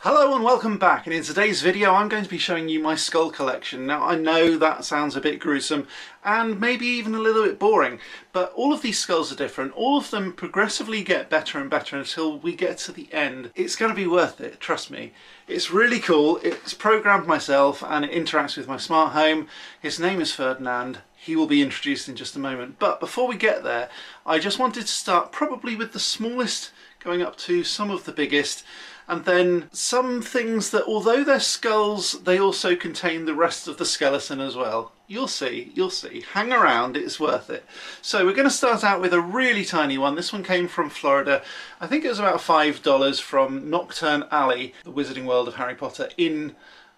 Hello and welcome back, and in today's video I'm going to be showing you my skull collection. Now I know that sounds a bit gruesome and maybe even a little bit boring, but all of these skulls are different. All of them progressively get better and better until we get to the end. It's going to be worth it, trust me. It's really cool, it's programmed myself and it interacts with my smart home. His name is Ferdinand. He will be introduced in just a moment, but before we get there I just wanted to start probably with the smallest going up to some of the biggest, and then some things that, although they're skulls, they also contain the rest of the skeleton as well. You'll see, you'll see. Hang around, it's worth it. So we're going to start out with a really tiny one. This one came from Florida. I think it was about $5 from Nocturne Alley, the Wizarding World of Harry Potter in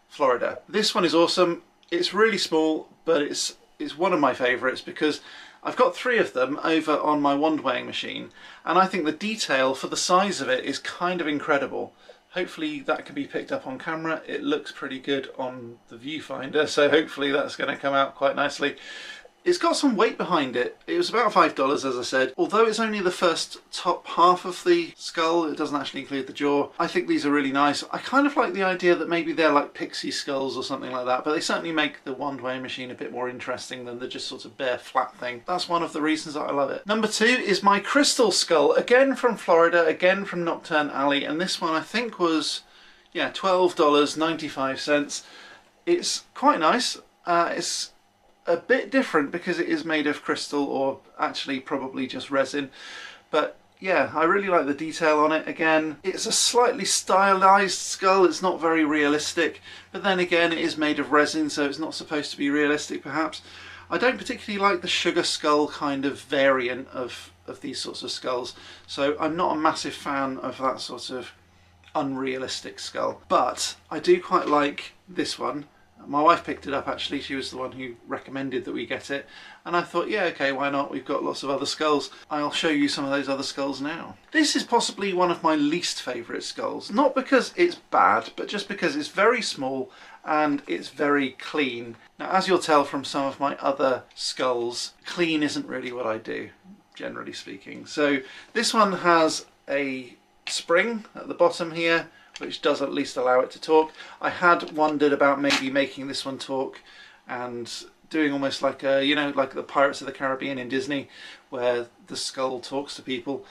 Florida. This one is awesome. It's really small, but it's one of my favourites because I've got 3 of them over on my wand weighing machine, and I think the detail for the size of it is kind of incredible. Hopefully that can be picked up on camera. It looks pretty good on the viewfinder, so hopefully that's going to come out quite nicely. It's got some weight behind it. It was about $5, as I said. Although it's only the first top half of the skull, it doesn't actually include the jaw. I think these are really nice. I kind of like the idea that maybe they're like pixie skulls or something like that, but they certainly make the wand weighing machine a bit more interesting than the just sort of bare flat thing. That's one of the reasons that I love it. Number 2 is my crystal skull, again from Florida, again from Nocturne Alley, and this one I think was, yeah, $12.95. It's quite nice. It's a bit different because it is made of crystal, or actually probably just resin, but yeah, I really like the detail on it. Again, it's a slightly stylized skull. It's not very realistic, but then again it is made of resin, so it's not supposed to be realistic perhaps. I don't particularly like the sugar skull kind of variant of these sorts of skulls, so I'm not a massive fan of that sort of unrealistic skull, but I do quite like this one. My wife picked it up actually, she was the one who recommended that we get it, and I thought, yeah, okay, why not, we've got lots of other skulls. I'll show you some of those other skulls now. This is possibly one of my least favourite skulls, not because it's bad, but just because it's very small and it's very clean. Now, as you'll tell from some of my other skulls, clean isn't really what I do, generally speaking. So this one has a spring at the bottom here, which does at least allow it to talk. I had wondered about maybe making this one talk and doing almost like a, you know, like the Pirates of the Caribbean in Disney, where the skull talks to people.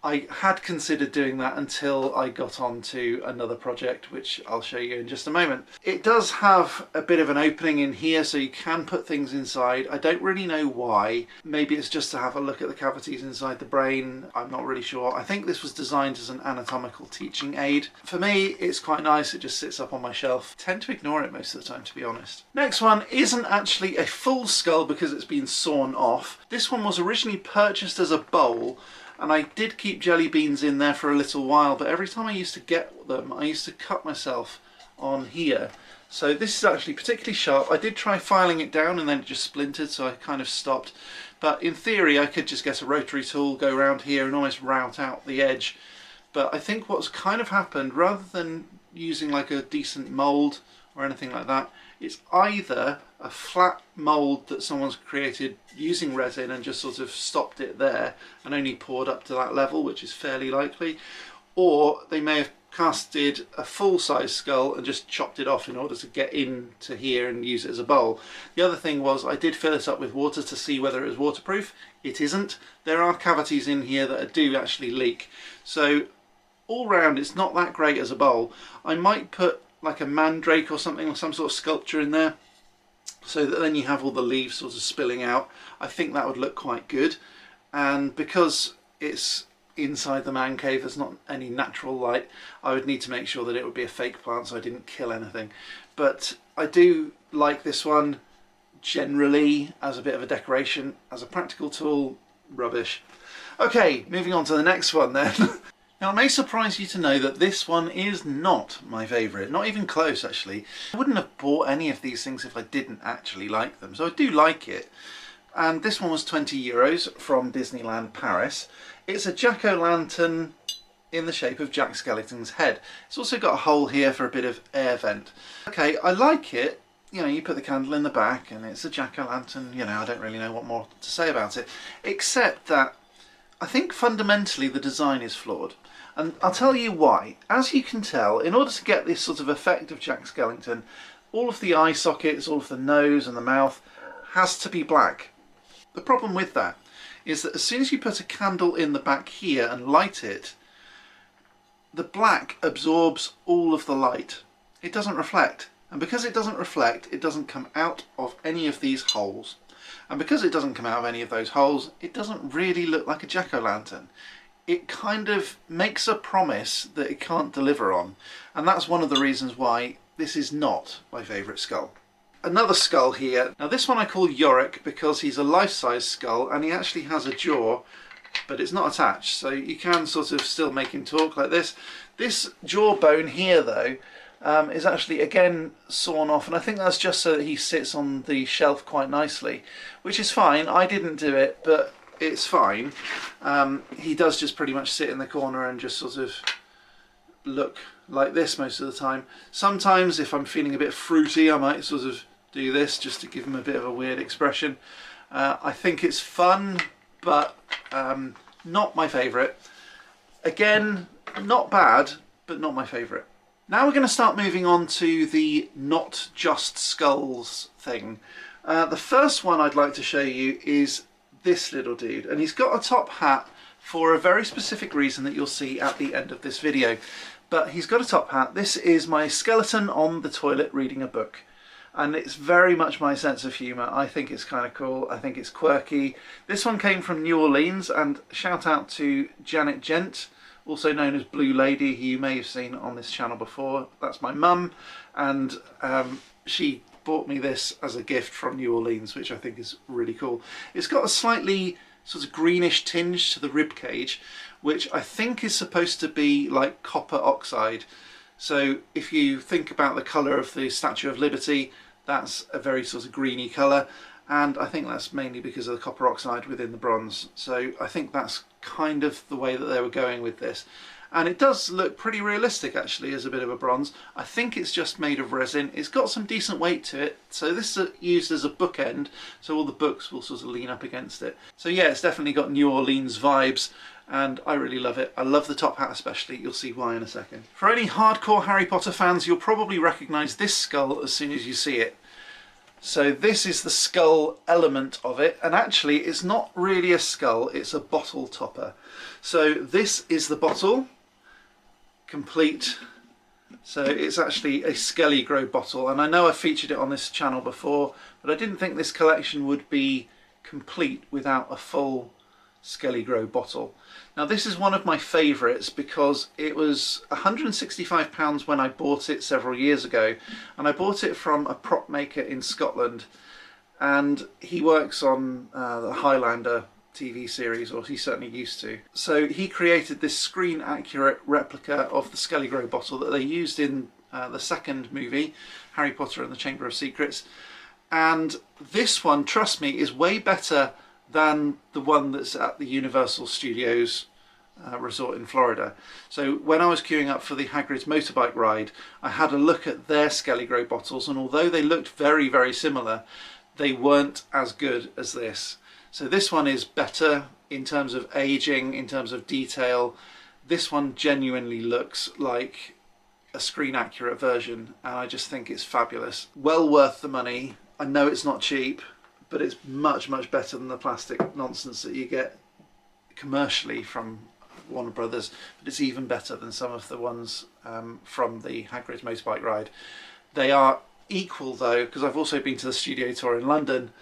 I had considered doing that until I got onto another project, which I'll show you in just a moment. It does have a bit of an opening in here, so you can put things inside. I don't really know why. Maybe it's just to have a look at the cavities inside the brain. I'm not really sure. I think this was designed as an anatomical teaching aid. For me, it's quite nice. It just sits up on my shelf. I tend to ignore it most of the time, to be honest. Next one isn't actually a full skull because it's been sawn off. This one was originally purchased as a bowl, and I did keep jelly beans in there for a little while, but every time I used to get them, I used to cut myself on here. So this is actually particularly sharp. I did try filing it down and then it just splintered, so I kind of stopped. But in theory, I could just get a rotary tool, go around here and almost route out the edge. But I think what's kind of happened, rather than using like a decent mould or anything like that, it's either a flat mould that someone's created using resin and just sort of stopped it there and only poured up to that level, which is fairly likely, or they may have casted a full-size skull and just chopped it off in order to get into here and use it as a bowl. The other thing was I did fill it up with water to see whether it was waterproof. It isn't. There are cavities in here that do actually leak, so all round it's not that great as a bowl. I might put like a mandrake or something, or some sort of sculpture in there, so that then you have all the leaves sort of spilling out. I think that would look quite good, and because it's inside the man cave, there's not any natural light, I would need to make sure that it would be a fake plant so I didn't kill anything. But I do like this one generally as a bit of a decoration. As a practical tool, rubbish. Okay, moving on to the next one then. Now, it may surprise you to know that this one is not my favourite, not even close actually. I wouldn't have bought any of these things if I didn't actually like them, so I do like it. And this one was €20 from Disneyland Paris. It's a jack-o'-lantern in the shape of Jack Skellington's head. It's also got a hole here for a bit of air vent. Okay, I like it. You know, you put the candle in the back and it's a jack-o'-lantern. You know, I don't really know what more to say about it, except that I think fundamentally the design is flawed. And I'll tell you why. As you can tell, in order to get this sort of effect of Jack Skellington, all of the eye sockets, all of the nose and the mouth has to be black. The problem with that is that as soon as you put a candle in the back here and light it, the black absorbs all of the light. It doesn't reflect. And because it doesn't reflect, it doesn't come out of any of these holes. And because it doesn't come out of any of those holes, it doesn't really look like a jack-o'-lantern. It kind of makes a promise that it can't deliver on. And that's one of the reasons why this is not my favourite skull. Another skull here. Now this one I call Yorick because he's a life-size skull and he actually has a jaw, but it's not attached, so you can sort of still make him talk like this. This jawbone here though is actually again sawn off, and I think that's just so that he sits on the shelf quite nicely, which is fine. I didn't do it, but it's fine. He does just pretty much sit in the corner and just sort of look like this most of the time. Sometimes if I'm feeling a bit fruity, I might sort of do this just to give him a bit of a weird expression. I think it's fun, but not my favourite. Again, not bad, but not my favourite. Now we're going to start moving on to the not just skulls thing. The first one I'd like to show you is this little dude, and he's got a top hat for a very specific reason that you'll see at the end of this video. But he's got a top hat. This is my skeleton on the toilet reading a book. And it's very much my sense of humour. I think it's kind of cool. I think it's quirky. This one came from New Orleans, and shout out to Janet Gent, also known as Blue Lady, who you may have seen on this channel before. That's my mum, and she bought me this as a gift from New Orleans, which I think is really cool. It's got a slightly sort of greenish tinge to the rib cage, which I think is supposed to be like copper oxide. So if you think about the colour of the Statue of Liberty, that's a very sort of greeny colour, and I think that's mainly because of the copper oxide within the bronze. So I think that's kind of the way that they were going with this. And it does look pretty realistic actually as a bit of a bronze. I think it's just made of resin. It's got some decent weight to it. So this is used as a bookend, so all the books will sort of lean up against it. So yeah, it's definitely got New Orleans vibes, and I really love it. I love the top hat especially. You'll see why in a second. For any hardcore Harry Potter fans, you'll probably recognise this skull as soon as you see it. So this is the skull element of it, and actually it's not really a skull, it's a bottle topper. So this is the bottle, complete. So it's actually a Skelly Grow bottle, and I know I've featured it on this channel before, but I didn't think this collection would be complete without a full Skelly Grow bottle. Now this is one of my favourites because it was £165 when I bought it several years ago, and I bought it from a prop maker in Scotland, and he works on the Highlander TV series, or he certainly used to. So he created this screen accurate replica of the Skelly Grow bottle that they used in the second movie, Harry Potter and the Chamber of Secrets, and this one, trust me, is way better than the one that's at the Universal Studios resort in Florida. So when I was queuing up for the Hagrid's motorbike ride, I had a look at their Skelly Grow bottles, and although they looked very, very similar, they weren't as good as this. So this one is better in terms of aging, in terms of detail. This one genuinely looks like a screen accurate version, and I just think it's fabulous. Well worth the money. I know it's not cheap, but it's much, much better than the plastic nonsense that you get commercially from Warner Brothers, but it's even better than some of the ones from the Hagrid's motorbike ride. They are equal though, because I've also been to the studio tour in London,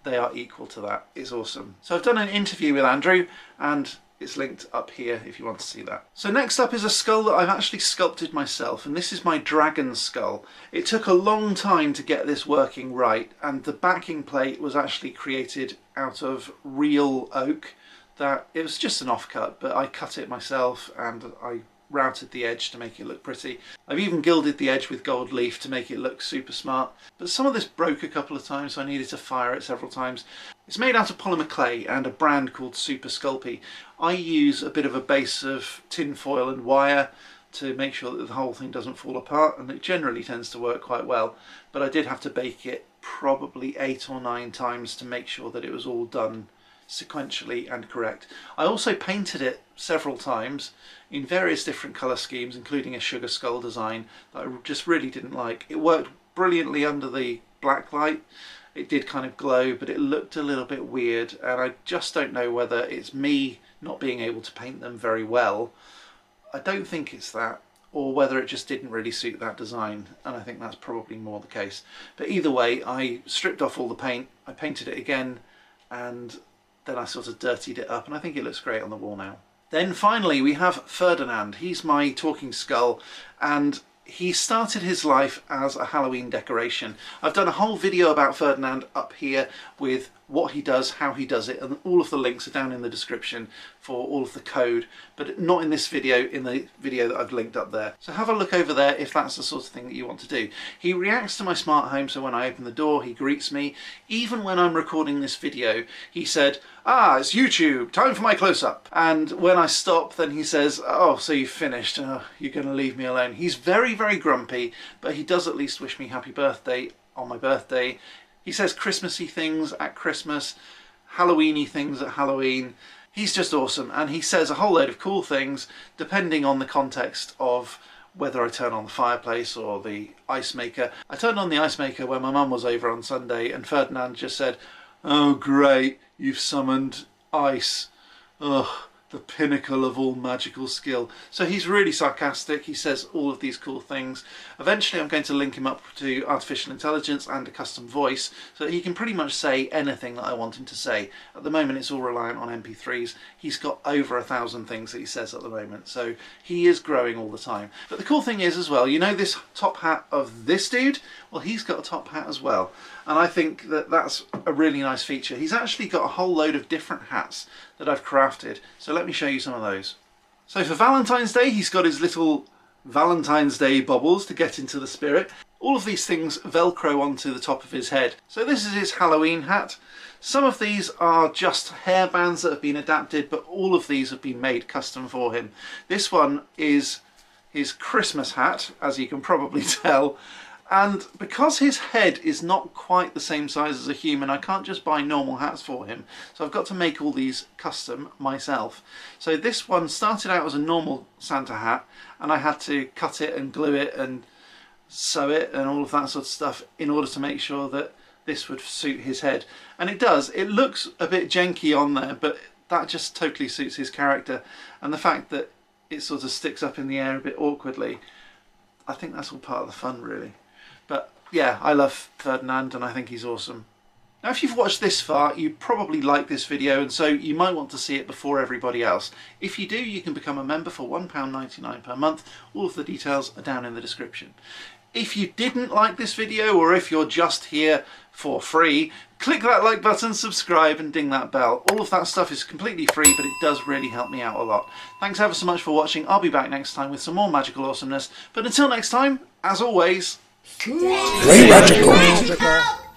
they are equal to that. It's awesome. So I've done an interview with Andrew, and it's linked up here if you want to see that. So next up is a skull that I've actually sculpted myself, and this is my dragon skull. It took a long time to get this working right, and the backing plate was actually created out of real oak. That it was just an offcut, but I cut it myself and I routed the edge to make it look pretty. I've even gilded the edge with gold leaf to make it look super smart. But some of this broke a couple of times, so I needed to fire it several times. It's made out of polymer clay and a brand called Super Sculpey. I use a bit of a base of tin foil and wire to make sure that the whole thing doesn't fall apart, and it generally tends to work quite well. But I did have to bake it probably 8 or 9 times to make sure that it was all done sequentially and correct. I also painted it several times in various different colour schemes, including a sugar skull design that I just really didn't like. It worked brilliantly under the black light. It did kind of glow, but it looked a little bit weird, and I just don't know whether it's me not being able to paint them very well. I don't think it's that, or whether it just didn't really suit that design, and I think that's probably more the case. But either way, I stripped off all the paint, I painted it again, and then I sort of dirtied it up, and I think it looks great on the wall now. Then finally we have Ferdinand. He's my talking skull, and he started his life as a Halloween decoration. I've done a whole video about Ferdinand up here with what he does, how he does it, and all of the links are down in the description for all of the code, but not in this video, in the video that I've linked up there. So have a look over there if that's the sort of thing that you want to do. He reacts to my smart home, so when I open the door he greets me. Even when I'm recording this video he said, "Ah, it's YouTube, time for my close-up." And when I stop then he says, "Oh, so you've finished, you're going to leave me alone." He's very, very grumpy, but he does at least wish me happy birthday on my birthday. He says Christmassy things at Christmas, Halloweeny things at Halloween. He's just awesome, and he says a whole load of cool things depending on the context of whether I turn on the fireplace or the ice maker. I turned on the ice maker when my mum was over on Sunday, and Ferdinand just said, "Oh great, you've summoned ice. Ugh, the pinnacle of all magical skill." So he's really sarcastic. He says all of these cool things. Eventually I'm going to link him up to artificial intelligence and a custom voice so that he can pretty much say anything that I want him to say. At the moment it's all reliant on MP3s. He's got over 1,000 things that he says at the moment, so he is growing all the time. But the cool thing is as well, you know this top hat of this dude? Well, he's got a top hat as well, and I think that that's a really nice feature. He's actually got a whole load of different hats that I've crafted, so let me show you some of those. So for Valentine's Day he's got his little Valentine's Day bubbles to get into the spirit. All of these things velcro onto the top of his head. So this is his Halloween hat. Some of these are just hairbands that have been adapted, but all of these have been made custom for him. This one is his Christmas hat, as you can probably tell. And because his head is not quite the same size as a human, I can't just buy normal hats for him. So I've got to make all these custom myself. So this one started out as a normal Santa hat, and I had to cut it and glue it and sew it and all of that sort of stuff in order to make sure that this would suit his head. And it does. It looks a bit janky on there, but that just totally suits his character. And the fact that it sort of sticks up in the air a bit awkwardly, I think that's all part of the fun, really. But yeah, I love Ferdinand and I think he's awesome. Now if you've watched this far, you probably like this video, and so you might want to see it before everybody else. If you do, you can become a member for £1.99 per month. All of the details are down in the description. If you didn't like this video, or if you're just here for free, click that like button, subscribe and ding that bell. All of that stuff is completely free, but it does really help me out a lot. Thanks ever so much for watching. I'll be back next time with some more magical awesomeness. But until next time, as always, Stay magical.